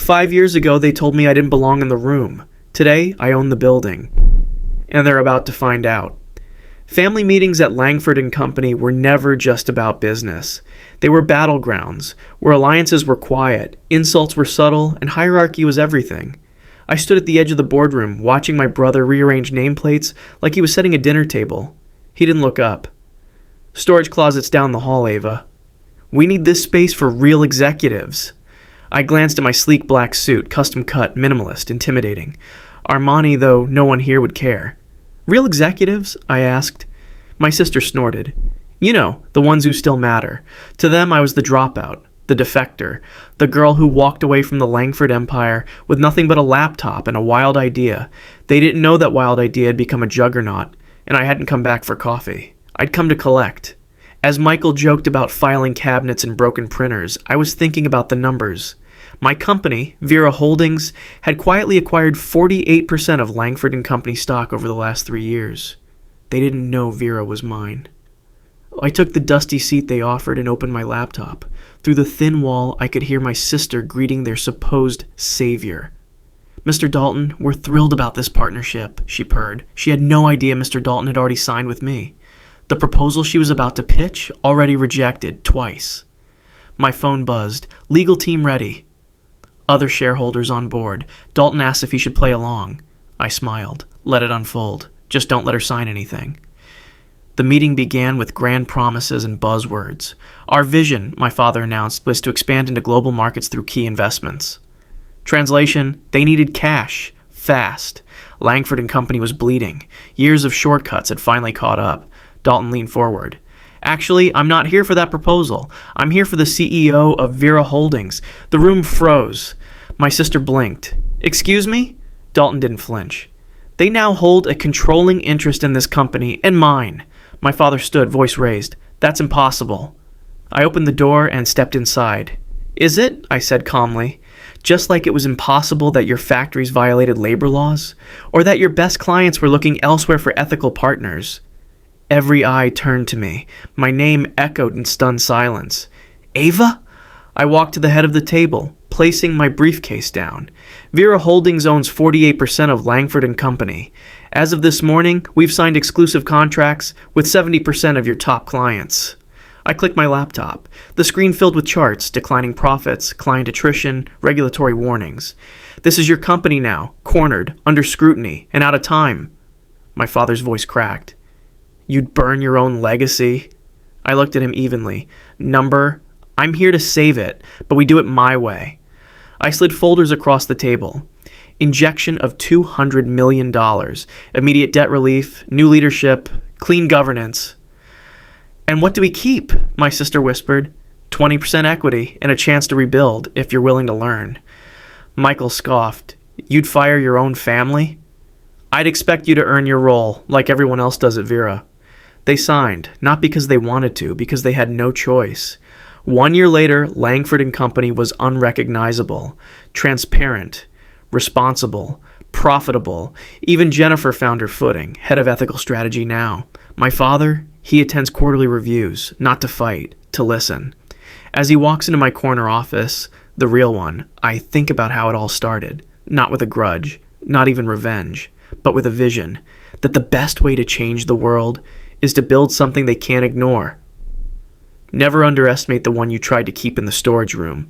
5 years ago, they told me I didn't belong in the room. Today, I own the building. And they're about to find out. Family meetings at Langford and Company were never just about business. They were battlegrounds, where alliances were quiet, insults were subtle, and hierarchy was everything. I stood at the edge of the boardroom, watching my brother rearrange nameplates like he was setting a dinner table. He didn't look up. Storage closets down the hall, Ava. We need this space for real executives. I glanced at my sleek black suit, custom cut, minimalist, intimidating. Armani, though no one here would care. Real executives? I asked. My sister snorted. You know, the ones who still matter. To them, I was the dropout, the defector, the girl who walked away from the Langford empire with nothing but a laptop and a wild idea. They didn't know that wild idea had become a juggernaut, and I hadn't come back for coffee. I'd come to collect. As Michael joked about filing cabinets and broken printers, I was thinking about the numbers. My company, Vera Holdings, had quietly acquired 48% of Langford and Company stock over the last 3 years. They didn't know Vera was mine. I took the dusty seat they offered and opened my laptop. Through the thin wall, I could hear my sister greeting their supposed savior. Mr. Dalton, we're thrilled about this partnership, she purred. She had no idea Mr. Dalton had already signed with me. The proposal she was about to pitch, already rejected twice. My phone buzzed. Legal team ready. Other shareholders on board. Dalton asked if he should play along. I smiled. Let it unfold. Just don't let her sign anything. The meeting began with grand promises and buzzwords. Our vision, my father announced, was to expand into global markets through key investments. Translation, they needed cash. Fast. Langford and Company was bleeding. Years of shortcuts had finally caught up. Dalton leaned forward. Actually, I'm not here for that proposal. I'm here for the CEO of Vera Holdings. The room froze. My sister blinked. Excuse me? Dalton didn't flinch. They now hold a controlling interest in this company, and mine. My father stood, voice raised. That's impossible. I opened the door and stepped inside. Is it? I said calmly. Just like it was impossible that your factories violated labor laws, or that your best clients were looking elsewhere for ethical partners. Every eye turned to me. My name echoed in stunned silence. Ava? I walked to the head of the table, placing my briefcase down. Vera Holdings owns 48% of Langford and Company. As of this morning, we've signed exclusive contracts with 70% of your top clients. I clicked my laptop. The screen filled with charts, declining profits, client attrition, regulatory warnings. This is your company now, cornered, under scrutiny, and out of time. My father's voice cracked. You'd burn your own legacy? I looked at him evenly. Number, I'm here to save it, but we do it my way. I slid folders across the table. Injection of $200 million. Immediate debt relief, new leadership, clean governance. And what do we keep? My sister whispered. 20% equity and a chance to rebuild if you're willing to learn. Michael scoffed. You'd fire your own family? I'd expect you to earn your role, like everyone else does at Vera. They signed, not because they wanted to, because they had no choice. 1 year later, Langford and Company was unrecognizable, transparent, responsible, profitable. Even Jennifer found her footing, head of ethical strategy now. My father, he attends quarterly reviews, not to fight, to listen. As he walks into my corner office, the real one, I think about how it all started, not with a grudge, not even revenge, but with a vision that the best way to change the world is to build something they can't ignore. Never underestimate the one you tried to keep in the storage room.